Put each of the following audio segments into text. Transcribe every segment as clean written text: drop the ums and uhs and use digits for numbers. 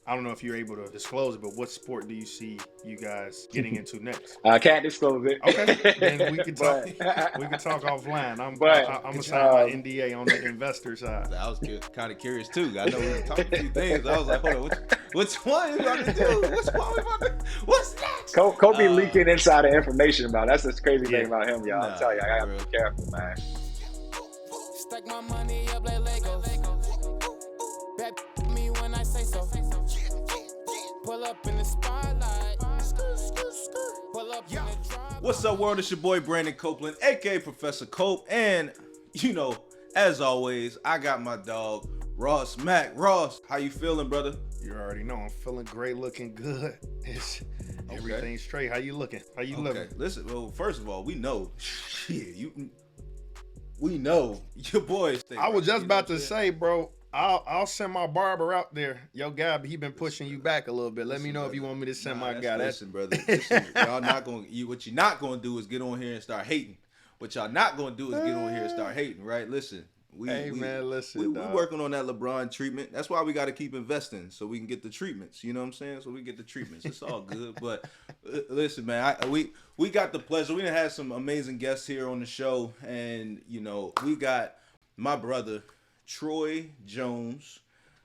I don't know if you're able to disclose it, but what sport do you see you guys getting into next? I can't disclose Okay, then we it, can talk. but We can talk offline. but I'm gonna sign my um, NDA on the investor side. I was kind of curious too. I know we talked a few things. I was like, hold on, which one we about to do? Which one we about to? What's next? Kobe leaking insider information about. That's the crazy thing Yeah. about him, y'all. I'm Nah, telling you, I gotta bro. be careful, man. Stack my money up like Legos. Bet me when I say so. Pull up in the spotlight. Pull up in the drive. What's up, world? It's your boy Brandon Copeland, aka Professor Cope, and as always, I got my dog Ross Mack. Ross, how you feeling, brother? You already know I'm feeling great, looking good. It's everything's straight. How you looking? How you living? Listen, well, first of all, we know, we know your boy. I was just about to say, bro. I'll send my barber out there. Yo, guy, he been pushing you back a little bit. Let me know if you want me to send my guy. Listen, brother. Listen, y'all not gonna. What you're not gonna do is get on here and start hating. What y'all not gonna do is get on here and start hating, right? Listen, listen, we working on that LeBron treatment. That's why we got to keep investing so we can get the treatments. You know what I'm saying? So we get the treatments. It's all good. But listen, man, we got the pleasure. We done had some amazing guests here on the show, and we got my brother Troy Jones.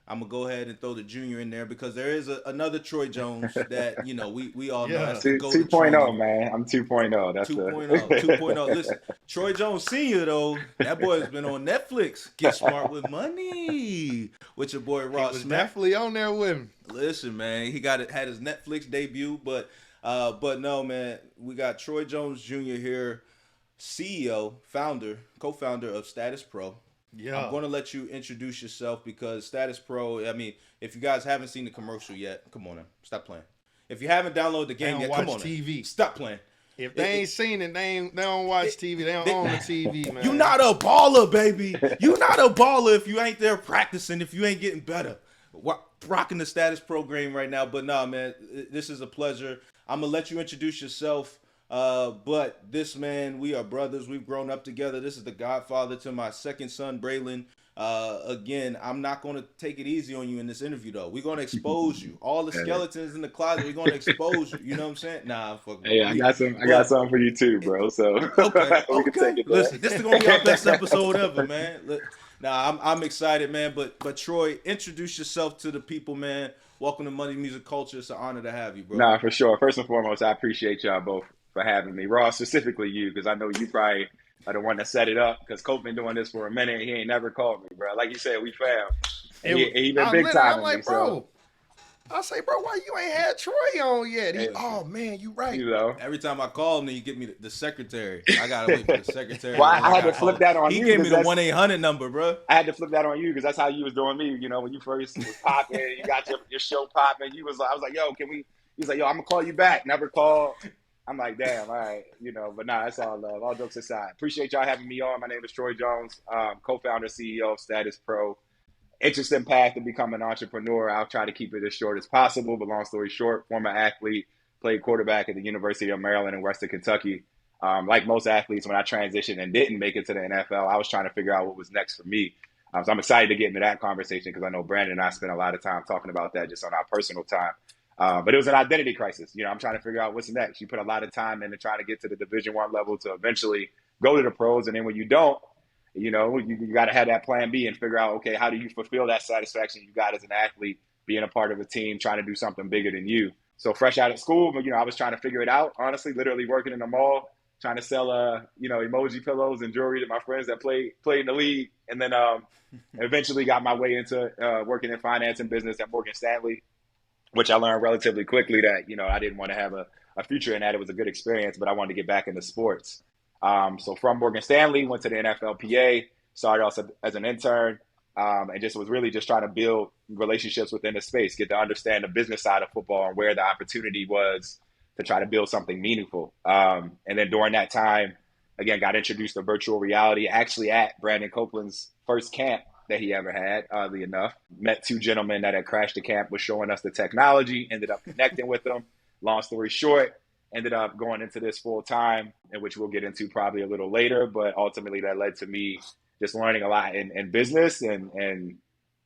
I'm gonna go ahead and throw the junior in there because there is another Troy Jones that we all know has to go to 2.0, man. I'm 2.0. That's 2.0. 2.0. Listen, Troy Jones Sr. though, that boy has been on Netflix. Get Smart with Money with your boy Ross. He was definitely on there with him. Listen, man, he had his Netflix debut, but no, man, we got Troy Jones Jr. here, CEO, co-founder of Status Pro. Yeah. I'm going to let you introduce yourself because Status Pro, I mean, if you guys haven't seen the commercial yet, come on now. Stop playing. If you haven't downloaded the game yet, come on TV. Now. Stop playing. If they ain't seen it, they don't watch TV. They don't own the TV, man. You're not a baller, baby. You're not a baller if you ain't there practicing, if you ain't getting better. Rocking the Status Pro game right now. But nah, man, this is a pleasure. I'm going to let you introduce yourself. But this man, we are brothers. We've grown up together. This is the godfather to my second son, Braylon. Again, I'm not going to take it easy on you in this interview, though. We're going to expose you. All the skeletons in the closet, we're going to expose you. You know what I'm saying? Nah, I'm fucking. Hey, I got something for you too, bro. So okay. we can take it there. Listen, this is going to be our best episode ever, man. Nah, I'm excited, man. But Troy, introduce yourself to the people, man. Welcome to Money Music Culture. It's an honor to have you, bro. Nah, for sure. First and foremost, I appreciate y'all both for having me. Ross, specifically you, because I know you probably are the one that set it up, because Cope been doing this for a minute. He ain't never called me, bro. Like you said, we fam. He been big time. I'm like, bro. I say, bro, why you ain't had Troy on yet? Oh, man, you right. Every time I call him, then you get me the secretary. I got to wait for the secretary. Well, I had to flip that on you. He gave me the 1-800 number, bro. I had to flip that on you because that's how you was doing me. When you first was popping, you got your show popping. I was like, yo, can we? He was like, yo, I'm going to call you back. Never called. I'm like, damn, all right, but nah, that's all love. All jokes aside. Appreciate y'all having me on. My name is Troy Jones, co-founder, CEO of Status Pro. Interesting path to become an entrepreneur. I'll try to keep it as short as possible, but long story short, former athlete, played quarterback at the University of Maryland in Western Kentucky. Like most athletes, when I transitioned and didn't make it to the NFL, I was trying to figure out what was next for me. So I'm excited to get into that conversation because I know Brandon and I spent a lot of time talking about that just on our personal time. But it was an identity crisis. I'm trying to figure out what's next. You put a lot of time into trying to get to the Division I level to eventually go to the pros. And then when you don't, you got to have that plan B and figure out, okay, how do you fulfill that satisfaction you got as an athlete, being a part of a team, trying to do something bigger than you. So fresh out of school, but, I was trying to figure it out, honestly, literally working in the mall, trying to sell, emoji pillows and jewelry to my friends that played in the league. And then eventually got my way into working in finance and business at Morgan Stanley, which I learned relatively quickly that, I didn't want to have a future in that. It was a good experience, but I wanted to get back into sports. So from Morgan Stanley, went to the NFLPA, started off as an intern, and just was really just trying to build relationships within the space, get to understand the business side of football and where the opportunity was to try to build something meaningful. And then during that time, again, got introduced to virtual reality, actually at Brandon Copeland's first camp that he ever had, oddly enough. Met two gentlemen that had crashed the camp, was showing us the technology, ended up connecting with them. Long story short, ended up going into this full time, in which we'll get into probably a little later, but ultimately that led to me just learning a lot in business and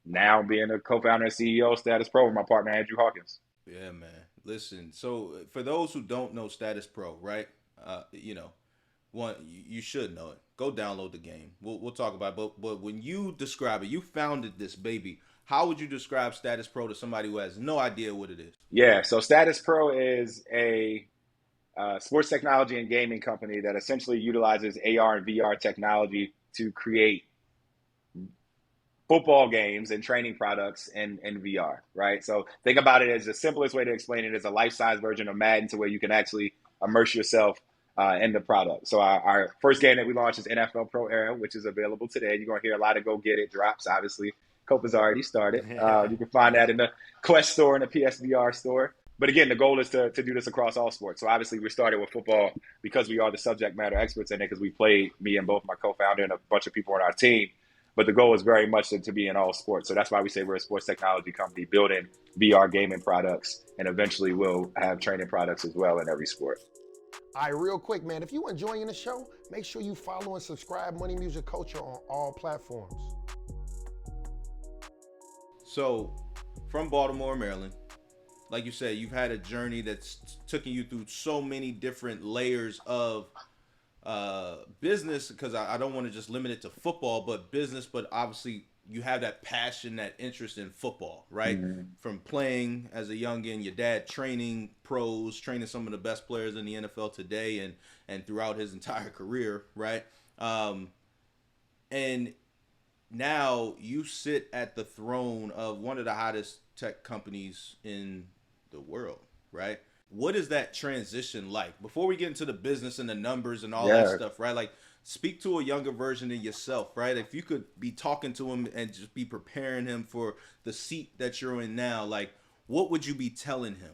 now being a co-founder and CEO of Status Pro with my partner Andrew Hawkins. Yeah, man. Listen, so for those who don't know Status Pro, right? You know, you should know it. Go download the game. We'll talk about it. But when you describe it, you founded this baby. How would you describe Status Pro to somebody who has no idea what it is? Yeah, so Status Pro is a sports technology and gaming company that essentially utilizes AR and VR technology to create football games and training products in VR, right? So think about it as the simplest way to explain it is a life-size version of Madden to where you can actually immerse yourself in the product. So our first game that we launched is NFL Pro Era, which is available today. You're going to hear a lot of go get it drops, obviously. Copa's already started. You can find that in the Quest store and the PSVR store. But again, the goal is to do this across all sports. So obviously we started with football because we are the subject matter experts in it because we played, me and both my co-founder and a bunch of people on our team. But the goal is very much to be in all sports. So that's why we say we're a sports technology company building VR gaming products, and eventually we'll have training products as well in every sport. All right, real quick, man, if you're enjoying the show, make sure you follow and subscribe Money Music Culture on all platforms. So, from Baltimore, Maryland, like you said, you've had a journey that's taken you through so many different layers of business, because I don't want to just limit it to football, but business, but obviously you have that passion, that interest in football, right? Mm-hmm. From playing as a youngin', your dad training pros, training some of the best players in the NFL today and throughout his entire career, right? And now you sit at the throne of one of the hottest tech companies in the world, right? What is that transition like? Before we get into the business and the numbers and all that stuff, right? Like, speak to a younger version of yourself, right? If you could be talking to him and just be preparing him for the seat that you're in now, like, what would you be telling him?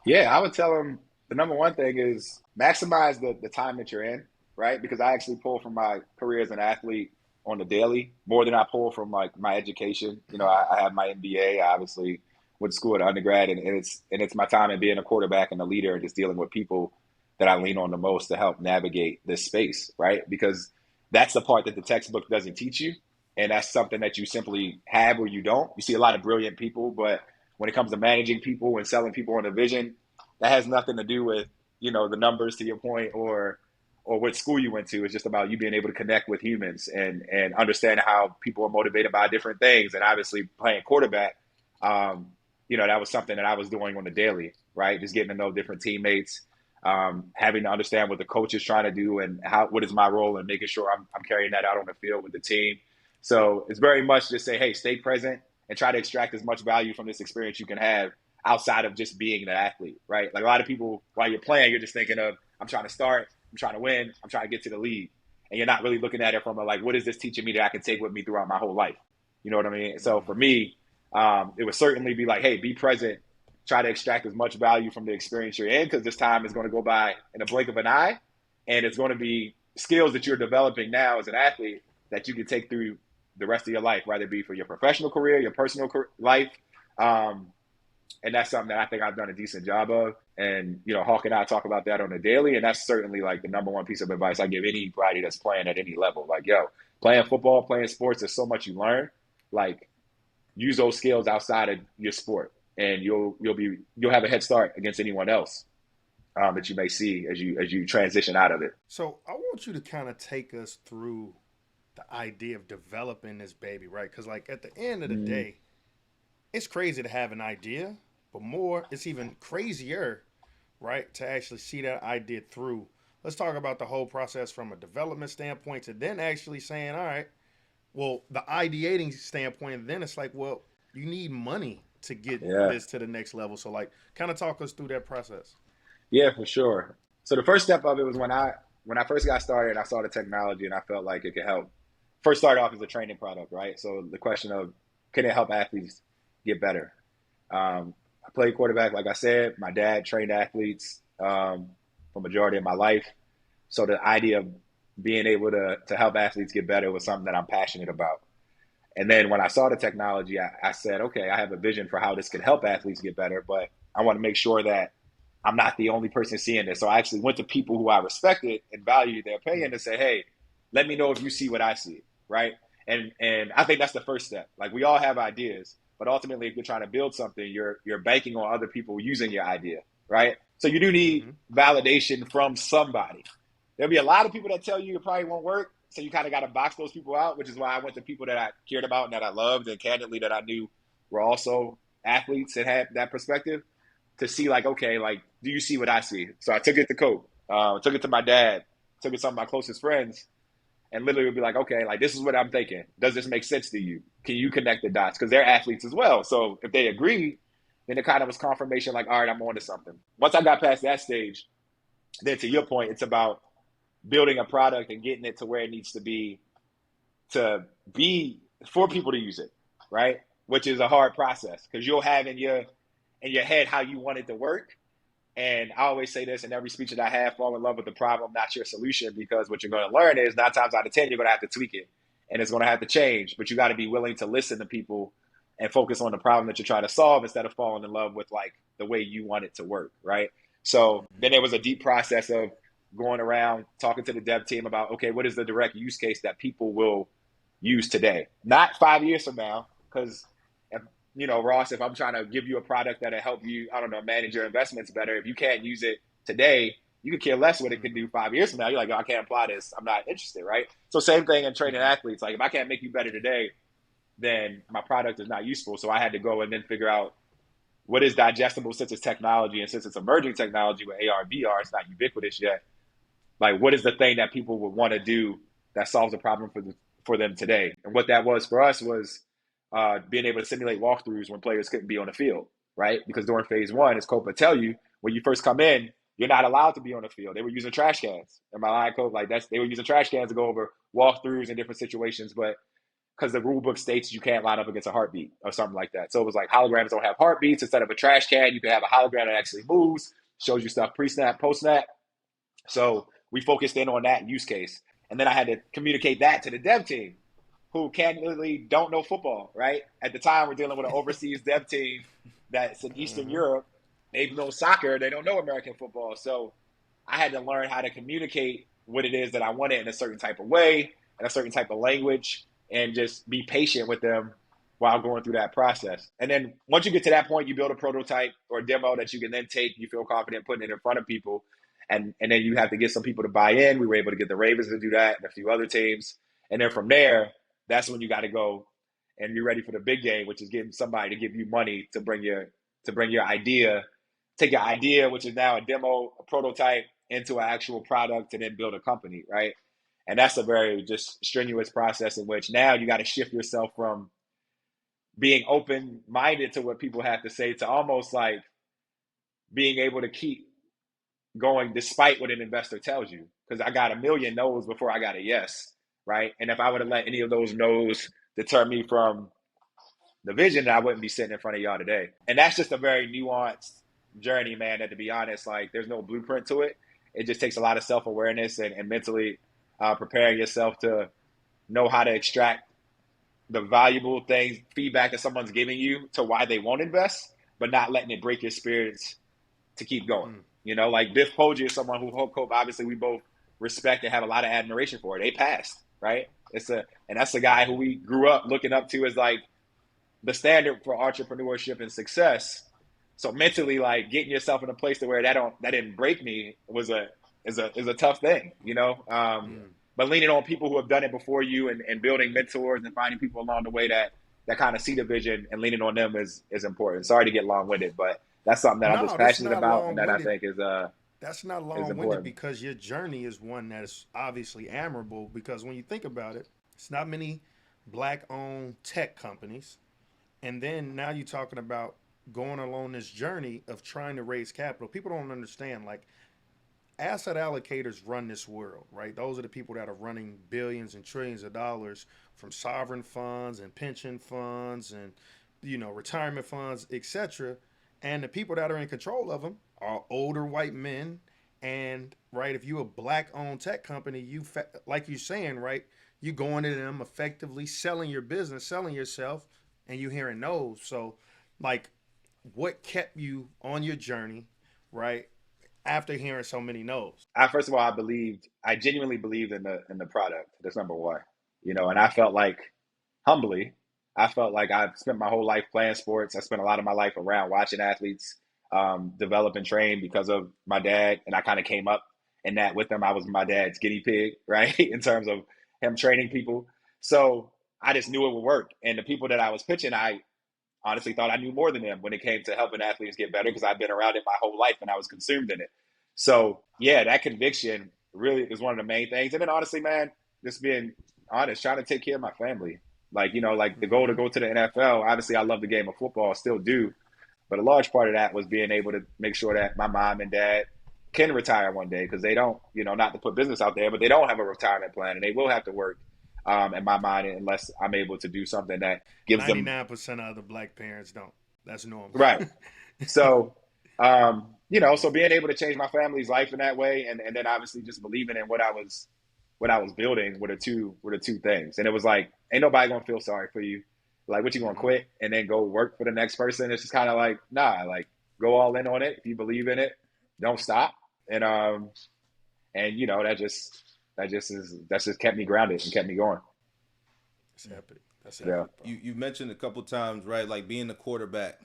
Yeah, I would tell him the number one thing is maximize the time that you're in, right? Because I actually pull from my career as an athlete on the daily more than I pull from like my education. You know, I have my MBA, I obviously went to school at undergrad, and it's my time in being a quarterback and a leader and just dealing with people that I lean on the most to help navigate this space, right? Because that's the part that the textbook doesn't teach you. And that's something that you simply have or you don't. You see a lot of brilliant people, but when it comes to managing people and selling people on a vision, that has nothing to do with, you know, the numbers, to your point, or what school you went to. It's just about you being able to connect with humans and understand how people are motivated by different things. And obviously playing quarterback, you know, that was something that I was doing on the daily, right? Just getting to know different teammates, having to understand what the coach is trying to do and what is my role and making sure I'm carrying that out on the field with the team. So it's very much just say, hey, stay present and try to extract as much value from this experience you can have outside of just being an athlete, right? Like a lot of people, while you're playing, you're just thinking of, I'm trying to start, I'm trying to win, I'm trying to get to the league. And you're not really looking at it from a, like, what is this teaching me that I can take with me throughout my whole life? You know what I mean? So for me, it would certainly be like, hey, be present, try to extract as much value from the experience you're in, because this time is going to go by in a blink of an eye, and it's going to be skills that you're developing now as an athlete that you can take through the rest of your life, whether it be for your professional career, your personal life. And that's something that I think I've done a decent job of. And, you know, Hawk and I talk about that on a daily, and that's certainly like the number one piece of advice I give anybody that's playing at any level. Like, yo, playing football, playing sports, there's so much you learn. Like, use those skills outside of your sport, and you'll have a head start against anyone else that you may see as you transition out of it. So I want you to kind of take us through the idea of developing this baby, right? Because like at the end of the day, it's crazy to have an idea, but it's even crazier, right, to actually see that idea through. Let's talk about the whole process from a development standpoint to then actually saying, all right, well, the ideating standpoint, then it's like, well, you need money to get this to the next level. So like, kind of talk us through that process. Yeah, for sure. So the first step of it was when I first got started, I saw the technology and I felt like it could help. First started off as a training product, right? So the question of, can it help athletes get better? I played quarterback, like I said. My dad trained athletes for majority of my life. So the idea of being able to help athletes get better was something that I'm passionate about. And then when I saw the technology, I said, okay, I have a vision for how this could help athletes get better, but I want to make sure that I'm not the only person seeing this. So I actually went to people who I respected and valued their opinion to say, hey, let me know if you see what I see, right? And I think that's the first step. Like, we all have ideas, but ultimately, if you're trying to build something, you're banking on other people using your idea, right? So you do need validation from somebody. There'll be a lot of people that tell you it probably won't work. So you kind of got to box those people out, which is why I went to people that I cared about and that I loved, and candidly that I knew were also athletes that had that perspective, to see, like, okay, like, do you see what I see? So I took it to Coach, took it to my dad, took it to some of my closest friends, and literally would be like, okay, like, this is what I'm thinking. Does this make sense to you? Can you connect the dots? Because they're athletes as well. So if they agree, then it kind of was confirmation, like, all right, I'm on to something. Once I got past that stage, then to your point, it's about building a product and getting it to where it needs to be for people to use it, right? Which is a hard process, because you'll have in your head how you want it to work. And I always say this in every speech that I have: fall in love with the problem, not your solution, because what you're going to learn is 9 times out of 10, you're going to have to tweak it and it's going to have to change. But you got to be willing to listen to people and focus on the problem that you're trying to solve, instead of falling in love with, like, the way you want it to work, right? So then there was a deep process of going around talking to the dev team about, okay, what is the direct use case that people will use today? Not 5 years from now, because, Ross, if I'm trying to give you a product that'll help you, I don't know, manage your investments better, if you can't use it today, you could care less what it can do 5 years from now. You're like, oh, I can't apply this. I'm not interested, right? So same thing in training athletes. Like, if I can't make you better today, then my product is not useful. So I had to go and then figure out what is digestible, since it's technology, and since it's emerging technology with AR, VR, it's not ubiquitous yet. Like, what is the thing that people would want to do that solves a problem for them today? And what that was for us was being able to simulate walkthroughs when players couldn't be on the field, right? Because during phase one, as Coach would tell you, when you first come in, you're not allowed to be on the field. They were using trash cans. And my line coach, like, they were using trash cans to go over walkthroughs in different situations, but because the rule book states you can't line up against a heartbeat or something like that. So it was like, holograms don't have heartbeats. Instead of a trash can, you can have a hologram that actually moves, shows you stuff pre-snap, post-snap. So we focused in on that use case. And then I had to communicate that to the dev team, who candidly don't know football, right? At the time, we're dealing with an overseas dev team that's in Eastern Europe. They know soccer. They don't know American football. So I had to learn how to communicate what it is that I wanted in a certain type of way, in a certain type of language, and just be patient with them while going through that process. And then once you get to that point, you build a prototype or a demo that you can then take, you feel confident putting it in front of people. And then you have to get some people to buy in. We were able to get the Ravens to do that and a few other teams. And then from there, that's when you got to go and you're ready for the big game, which is getting somebody to give you money to bring your idea, take your idea, which is now a demo, a prototype, into an actual product, and then build a company, right? And that's a very just strenuous process in which now you got to shift yourself from being open-minded to what people have to say to almost like being able to keep going despite what an investor tells you. Because I got a million no's before I got a yes, right? And if I would have let any of those no's deter me from the vision, I wouldn't be sitting in front of y'all today. And that's just a very nuanced journey, man, that, to be honest, like, there's no blueprint to it. It just takes a lot of self-awareness and mentally preparing yourself to know how to extract the valuable things, feedback that someone's giving you to why they won't invest, but not letting it break your spirits to keep going. Like Biff Poggi is someone who Hope obviously we both respect and have a lot of admiration for. They passed, right? And that's a guy who we grew up looking up to as like the standard for entrepreneurship and success. So mentally, like, getting yourself in a place to where that didn't break me is a tough thing, But leaning on people who have done it before you and building mentors and finding people along the way that kind of see the vision and leaning on them is important. Sorry to get long-winded, but that's something that I'm just passionate about and that I think is that's not long-winded, because your journey is one that is obviously admirable, because when you think about it, it's not many black-owned tech companies. And then now you're talking about going along this journey of trying to raise capital. People don't understand, like, asset allocators run this world, right? Those are the people that are running billions and trillions of dollars from sovereign funds and pension funds and, retirement funds, etc. And the people that are in control of them are older white men. And, right, if you're a black-owned tech company, like you're saying, right, you going to them effectively selling your business, selling yourself, and you hearing no's. So, like, what kept you on your journey, right, after hearing so many no's? First of all, I genuinely believed in the product. That's number one. And I felt like humbly, I felt like I've spent my whole life playing sports. I spent a lot of my life around watching athletes develop and train because of my dad, and I kind of came up in that with him. I was my dad's guinea pig, right, in terms of him training people. So I just knew it would work, and the people that I was pitching, I honestly thought I knew more than them when it came to helping athletes get better because I've been around it my whole life and I was consumed in it. So yeah, that conviction really is one of the main things. And then honestly, man, just being honest, trying to take care of my family. Like, like the goal to go to the NFL, obviously I love the game of football, still do. But a large part of that was being able to make sure that my mom and dad can retire one day because they don't, not to put business out there, but they don't have a retirement plan and they will have to work in my mind unless I'm able to do something that gives them 99% of other black parents don't. That's normal. right. So, so being able to change my family's life in that way, and then obviously just believing in what I was building were the two things. And it was like, ain't nobody gonna feel sorry for you. Like, what you gonna quit and then go work for the next person? It's just kind of like, nah, like go all in on it. If you believe in it, don't stop. And that just kept me grounded and kept me going. That's yeah. You mentioned a couple times, right? Like being the quarterback,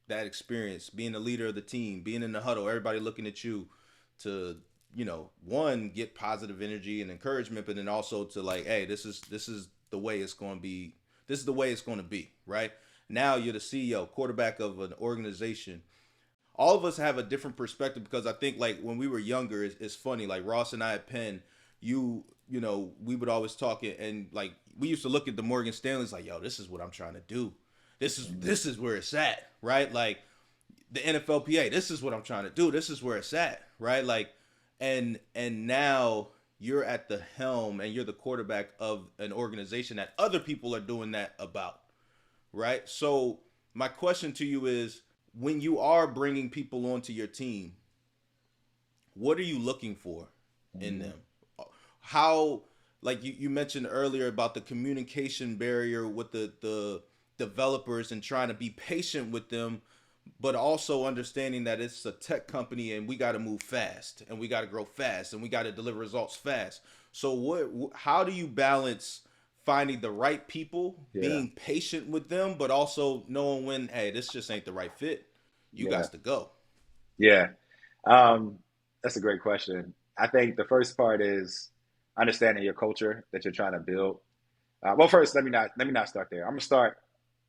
that experience, being the leader of the team, being in the huddle, everybody looking at you to, one, get positive energy and encouragement, but then also to like, hey, this is the way it's going to be. This is the way it's going to be, right? Now you're the CEO, quarterback of an organization. All of us have a different perspective because I think like when we were younger, it's funny. Like Ross and I at Penn, we would always talk and like we used to look at the Morgan Stanley's like, yo, this is what I'm trying to do. This is where it's at, right? Like the NFLPA, this is what I'm trying to do. This is where it's at, right? Like, and now you're at the helm and you're the quarterback of an organization that other people are doing that about, right? So my question to you is, when you are bringing people onto your team, what are you looking for in them? How, like you mentioned earlier about the communication barrier with the developers and trying to be patient with them, but also understanding that it's a tech company and we got to move fast and we got to grow fast and we got to deliver results fast. So how do you balance finding the right people, being patient with them, but also knowing when, hey, this just ain't the right fit. You got to go. Yeah. That's a great question. I think the first part is understanding your culture that you're trying to build. Well, first, let me not start there. I'm gonna start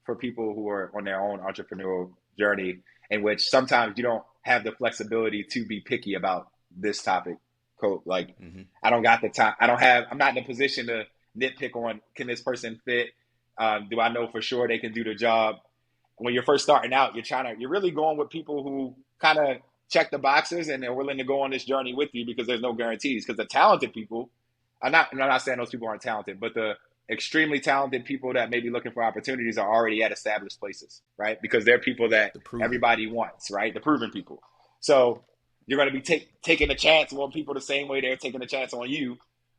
for people who are on their own entrepreneurial journey in which sometimes you don't have the flexibility to be picky about this topic. Like, I don't got the time. I'm not in a position to nitpick on, can this person fit? Do I know for sure they can do the job? When you're first starting out, you're really going with people who kind of check the boxes and they're willing to go on this journey with you because there's no guarantees. Because the talented people, I'm not saying those people aren't talented, but the extremely talented people that may be looking for opportunities are already at established places, right? Because they're people that everybody wants, right? The proven people. So you're going to be taking a chance on people the same way they're taking a chance on you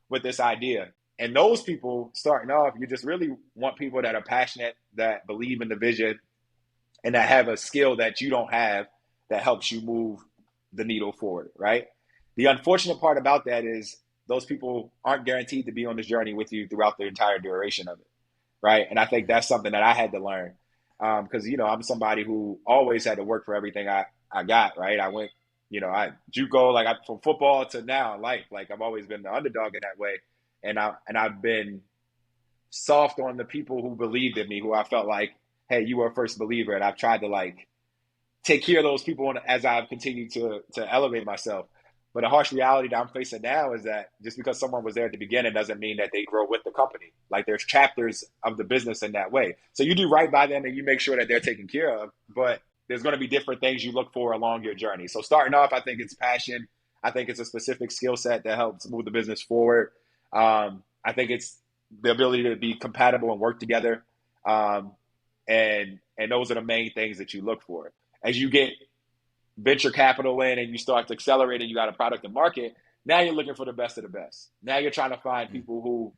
with this idea. And those people starting off, you just really want people that are passionate, that believe in the vision, and that have a skill that you don't have that helps you move the needle forward, right? The unfortunate part about that is those people aren't guaranteed to be on this journey with you throughout the entire duration of it, right? And I think that's something that I had to learn because, I'm somebody who always had to work for everything I got, right? I went, JUCO, from football to now in life, like I've always been the underdog in that way. And I've been soft on the people who believed in me, who I felt like, hey, you were a first believer. And I've tried to take care of those people as I've continued to elevate myself. But the harsh reality that I'm facing now is that just because someone was there at the beginning doesn't mean that they grow with the company. Like there's chapters of the business in that way. So you do right by them and you make sure that they're taken care of, but there's going to be different things you look for along your journey. So starting off, I think it's passion. I think it's a specific skill set that helps move the business forward. I think it's the ability to be compatible and work together. And those are the main things that you look for. As you get venture capital in and you start to accelerate and you got a product to market, now you're looking for the best of the best. Now you're trying to find people who,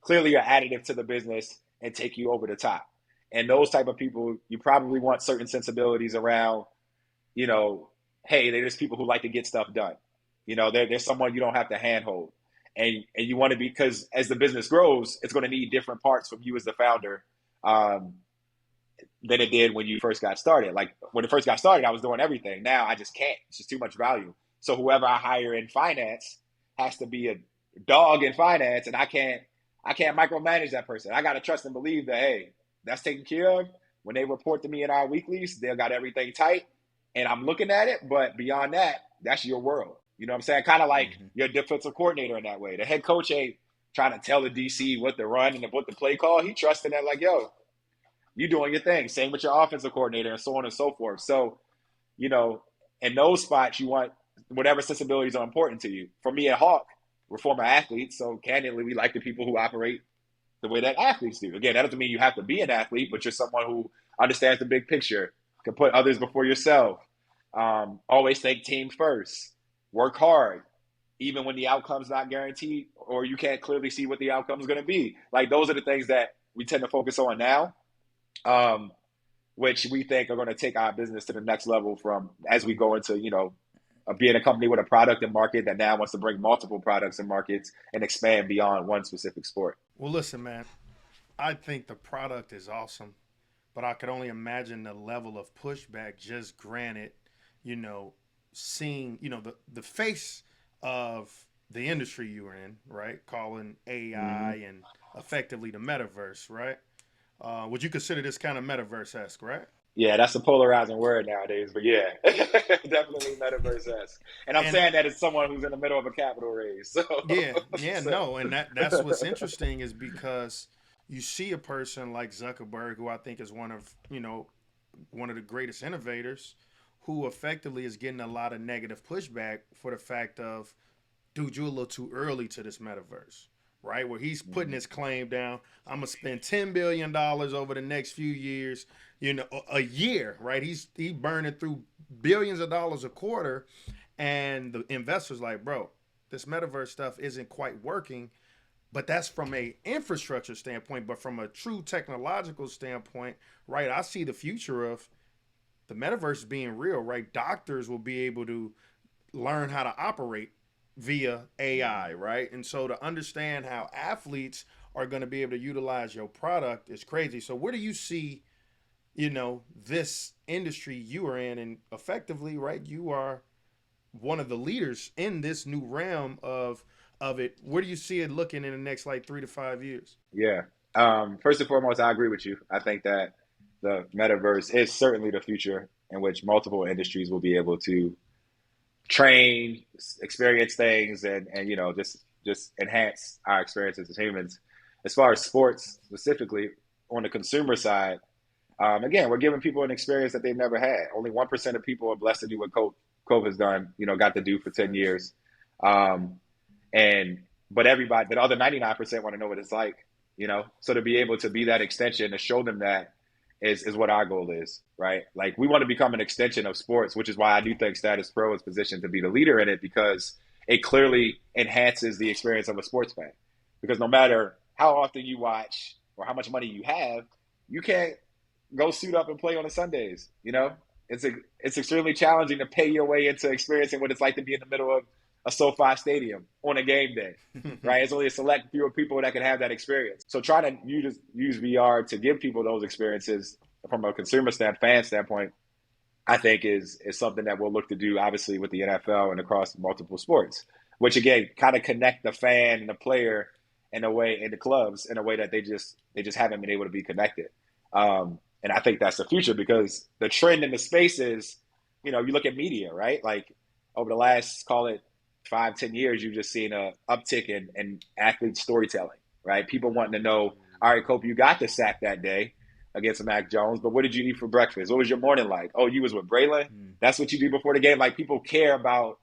clearly are additive to the business and take you over the top. And those type of people, you probably want certain sensibilities around, hey, there's people who like to get stuff done. There's someone you don't have to handhold. and you want to be, because as the business grows, it's going to need different parts from you as the founder than it did when you first got started. Like when it first got started, I was doing everything. Now I just can't. It's just too much value. So whoever I hire in finance has to be a dog in finance, and I can't micromanage that person. I got to trust and believe that, hey, that's taken care of. When they report to me in our weeklies, they've got everything tight, and I'm looking at it. But beyond that, that's your world. You know what I'm saying? Kind of like your defensive coordinator in that way. The head coach ain't trying to tell the DC what to run and what to play call. He trusting that, like, yo, you doing your thing. Same with your offensive coordinator and so on and so forth. So, you know, in those spots, you want whatever sensibilities are important to you. For me at Hawk, we're former athletes. So candidly, we like the people who operate the way that athletes do. Again, that doesn't mean you have to be an athlete, but you're someone who understands the big picture, can put others before yourself, always think team first, work hard, even when the outcome's not guaranteed or you can't clearly see what the outcome is going to be. Like those are the things that we tend to focus on now, which we think are going to take our business to the next level from as we go into, you know, being a company with a product and market that now wants to bring multiple products and markets and expand beyond one specific sport. Well, listen, man, I think the product is awesome, but I could only imagine the level of pushback just granted, you know, seeing, you know, the face of the industry you were in, right? Calling AI and effectively the metaverse, right? Would you consider this kind of metaverse-esque, right? Yeah, that's a polarizing word nowadays, but yeah, definitely metaverse-esque. And I'm saying that as someone who's in the middle of a capital raise. So. No, and that's what's interesting is because you see a person like Zuckerberg, who I think is one of the greatest innovators, who effectively is getting a lot of negative pushback for the fact of, dude, you're a little too early to this metaverse, right? Where he's putting his claim down, I'm gonna spend $10 billion over the next few years, a year, right? He's burning through billions of dollars a quarter, and the investors like, bro, this metaverse stuff isn't quite working. But that's from a infrastructure standpoint, but from a true technological standpoint, right? I see the future of the metaverse being real, right? Doctors will be able to learn how to operate via AI, right? And so to understand how athletes are going to be able to utilize your product is crazy. So where do you see, this industry you are in, and effectively, right, you are one of the leaders in this new realm of it. Where do you see it looking in the next 3 to 5 years? Yeah. First and foremost, I agree with you. I think that the metaverse is certainly the future in which multiple industries will be able to train, experience things, and just enhance our experiences as humans. As far as sports specifically, on the consumer side, again, we're giving people an experience that they've never had. Only 1% of people are blessed to do what Cove has done, got to do for 10 years. But the other 99% want to know what it's like, So to be able to be that extension, to show them that is what our goal is, right? Like we want to become an extension of sports, which is why I do think Status Pro is positioned to be the leader in it, because it clearly enhances the experience of a sports fan. Because no matter how often you watch or how much money you have, you can't go suit up and play on the Sundays, It's extremely challenging to pay your way into experiencing what it's like to be in the middle of a SoFi stadium on a game day, right? It's only a select few people that can have that experience. So trying to use VR to give people those experiences from a consumer fan standpoint, I think is something that we'll look to do, obviously, with the NFL and across multiple sports, which again, kind of connect the fan and the player in the clubs in a way that they just haven't been able to be connected. And I think that's the future, because the trend in the space is, you look at media, right? Like over the last, call it 5-10 years, you've just seen a uptick in athlete storytelling, right? People wanting to know, all right, Cope, you got the sack that day against Mac Jones, but what did you eat for breakfast? What was your morning like? Oh, you was with Braylon? That's what you do before the game? Like, people care about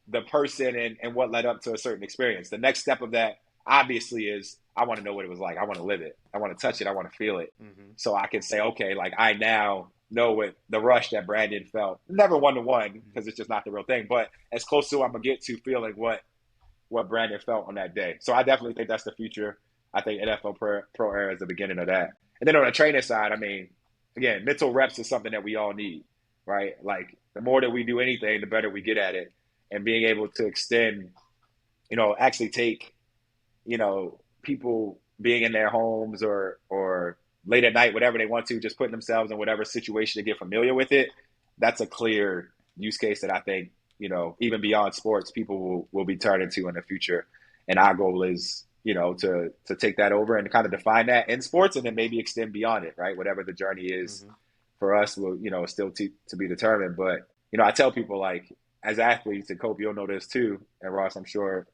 the person and what led up to a certain experience. The next step of that, obviously, is I want to know what it was like. I want to live it. I want to touch it. I want to feel it. So I can say, okay, like I now know what the rush that Brandon felt. Never one-to-one, because it's just not the real thing, but as close to I'm going to get to feeling what Brandon felt on that day. So I definitely think that's the future. I think NFL Pro Era is the beginning of that. And then on the training side, I mean, again, mental reps is something that we all need, right? Like the more that we do anything, the better we get at it. And being able to extend, actually take people being in their homes or late at night, whatever they want to, just putting themselves in whatever situation to get familiar with it. That's a clear use case that I think, even beyond sports, people will be turning to in the future. And our goal is, to take that over and kind of define that in sports and then maybe extend beyond it, right? Whatever the journey is for us will, still to be determined. But, I tell people, like, as athletes, and Cope, you'll know this too, and Ross, I'm sure,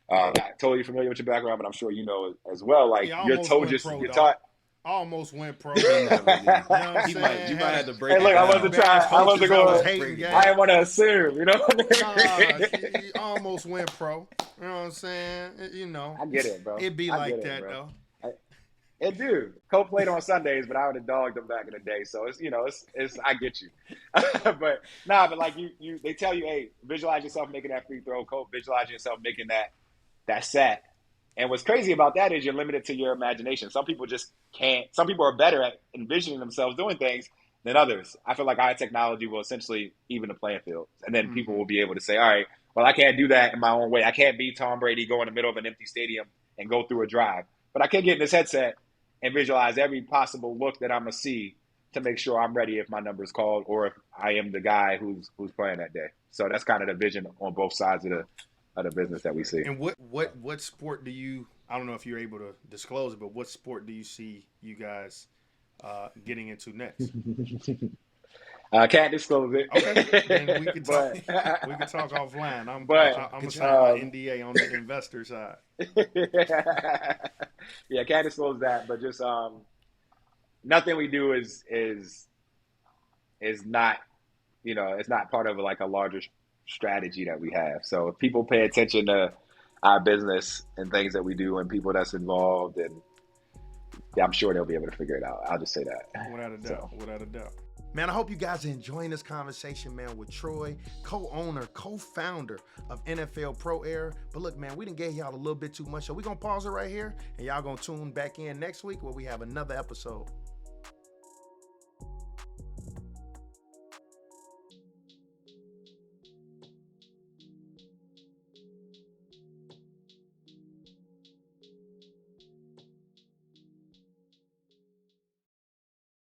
not totally familiar with your background, but I'm sure you know as well. Like, Yeah, I you're almost told, went you're, pro, you're dog. taught. I almost went pro. Not really. You know what I'm You saying? might have to break Hey, look, it I down. wasn't trying. I wasn't I was going. hating, gang. I didn't want to assume, I almost went pro. You know what I'm saying? I get it, bro. It'd be I like get it, that, bro. though. It do. Cope played on Sundays, but I would have dogged him back in the day. So it's I get you. but like they tell you, hey, visualize yourself making that free throw. Cope, visualize yourself making that set. And what's crazy about that is you're limited to your imagination. Some people just can't. Some people are better at envisioning themselves doing things than others. I feel like our technology will essentially even the playing field. And then people will be able to say, all right, well, I can't do that in my own way. I can't be Tom Brady, go in the middle of an empty stadium and go through a drive. But I can get in this headset and visualize every possible look that I'm going to see to make sure I'm ready if my number is called or if I am the guy who's playing that day. So that's kind of the vision on both sides of the business that we see. And what sport do you? I don't know if you're able to disclose it, but what sport do you see you guys getting into next? Can't disclose it. Okay, then we can talk. We can talk offline. I'm gonna sign my NDA on the investor side. Yeah, can't disclose that, but just nothing we do is not it's not part of like a larger strategy that we have. So if people pay attention to our business and things that we do and people that's involved, and I'm sure they'll be able to figure it out. I'll just say that. Without a doubt. Without a doubt. Man, I hope you guys are enjoying this conversation, man, with Troy, co-owner, co-founder of NFL Pro Era. But look, man, we done gave y'all a little bit too much, so we're going to pause it right here, and y'all going to tune back in next week where we have another episode.